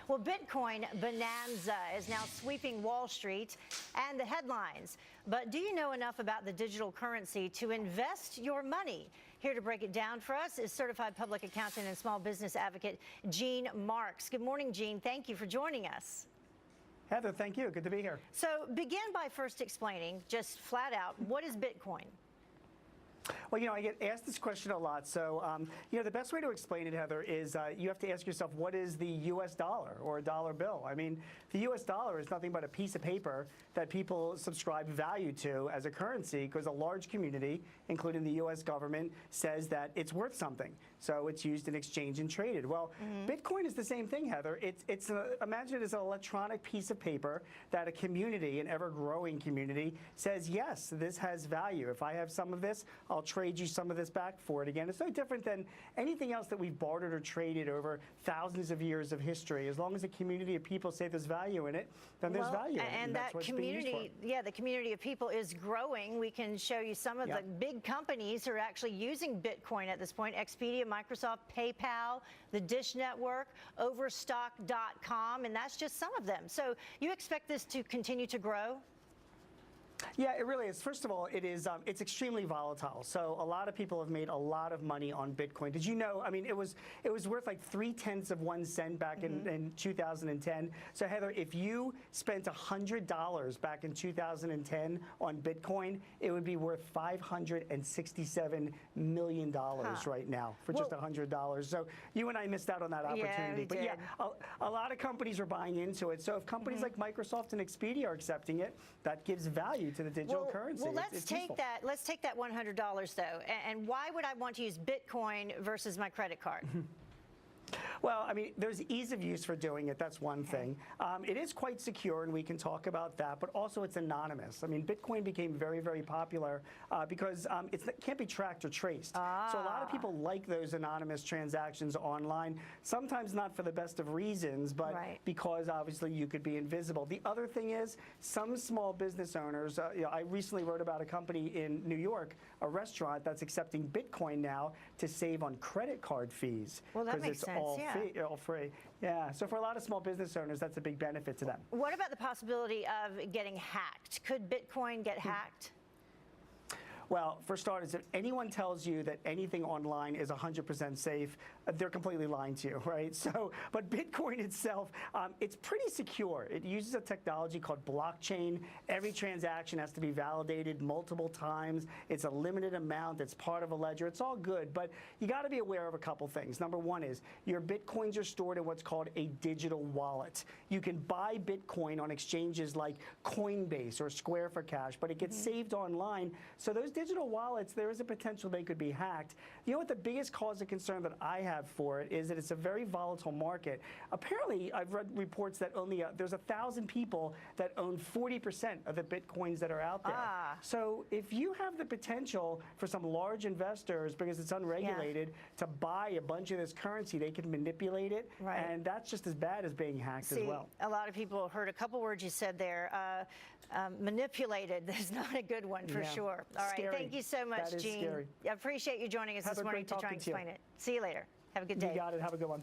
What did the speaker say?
Well, Bitcoin bonanza is now sweeping Wall Street and the headlines. But do you know enough about the digital currency to invest your money? Here to break it down for us is certified public accountant and small business advocate Gene Marks. Good morning, Gene. Thank you for joining us. Heather, thank you. Good to be here. So begin by first explaining, just flat out, what is Bitcoin? Well, I get asked this question a lot. So, the best way to explain it, Heather, is you have to ask yourself, what is the U.S. dollar or a dollar bill? I mean, the U.S. dollar is nothing but a piece of paper that people subscribe value to as a currency because a large community, including the U.S. government, says that it's worth something. So it's used in exchange and traded. Well, Bitcoin is the same thing, Heather. Imagine it as an electronic piece of paper that a community, an ever-growing community, says, yes, this has value. If I have some of this, I'll trade you some of this back for it again. It's no different than anything else that we've bartered or traded over thousands of years of history. As long as a community of people say there's value in it, then there's value in it. And that community, the community of people is growing. We can show you some of the big companies who are actually using Bitcoin at this point: Expedia, Microsoft, PayPal, the Dish Network, Overstock.com, and that's just some of them. So you expect this to continue to grow? Yeah, it really is. First of all, it's extremely volatile. So a lot of people have made a lot of money on Bitcoin. Did you know? I mean, it was worth like 0.3 of 1 cent back in 2010. So Heather, if you spent $100 back in 2010 on Bitcoin, it would be worth $567 million right now for just $100. So you and I missed out on that opportunity. But yeah, a lot of companies are buying into it. So if companies like Microsoft and Expedia are accepting it, that gives value to the digital currency. Well, let's take that $100 though. And why would I want to use Bitcoin versus my credit card? Well, I mean, there's ease of use for doing it. That's one thing. It is quite secure, and we can talk about that, but also it's anonymous. I mean, Bitcoin became very, very popular because it can't be tracked or traced. So a lot of people like those anonymous transactions online, sometimes not for the best of reasons, but because obviously you could be invisible. The other thing is some small business owners, I recently wrote about a company in New York, a restaurant that's accepting Bitcoin now to save on credit card fees. Well, that makes sense. All free. Yeah. So for a lot of small business owners, that's a big benefit to them. What about the possibility of getting hacked? Could Bitcoin get hacked? Well, for starters, if anyone tells you that anything online is 100% safe, they're completely lying to you, right? So, but Bitcoin itself, it's pretty secure. It uses a technology called blockchain. Every transaction has to be validated multiple times. It's a limited amount. It's part of a ledger. It's all good, but you got to be aware of a couple things. Number one is your Bitcoins are stored in what's called a digital wallet. You can buy Bitcoin on exchanges like Coinbase or Square for Cash, but it gets saved online. So those digital wallets, there is a potential they could be hacked. You know what the biggest cause of concern that I have for it is that it's a very volatile market. Apparently, I've read reports that only there's 1,000 people that own 40% of the Bitcoins that are out there. So if you have the potential for some large investors, because it's unregulated, to buy a bunch of this currency, they can manipulate it, and that's just as bad as being hacked as well. A lot of people heard a couple words you said there. Manipulated is not a good one for sure. All right. Scary. Thank you so much, Gene. I appreciate you joining us this morning to try and explain it. See you later. Have a good day. You got it. Have a good one.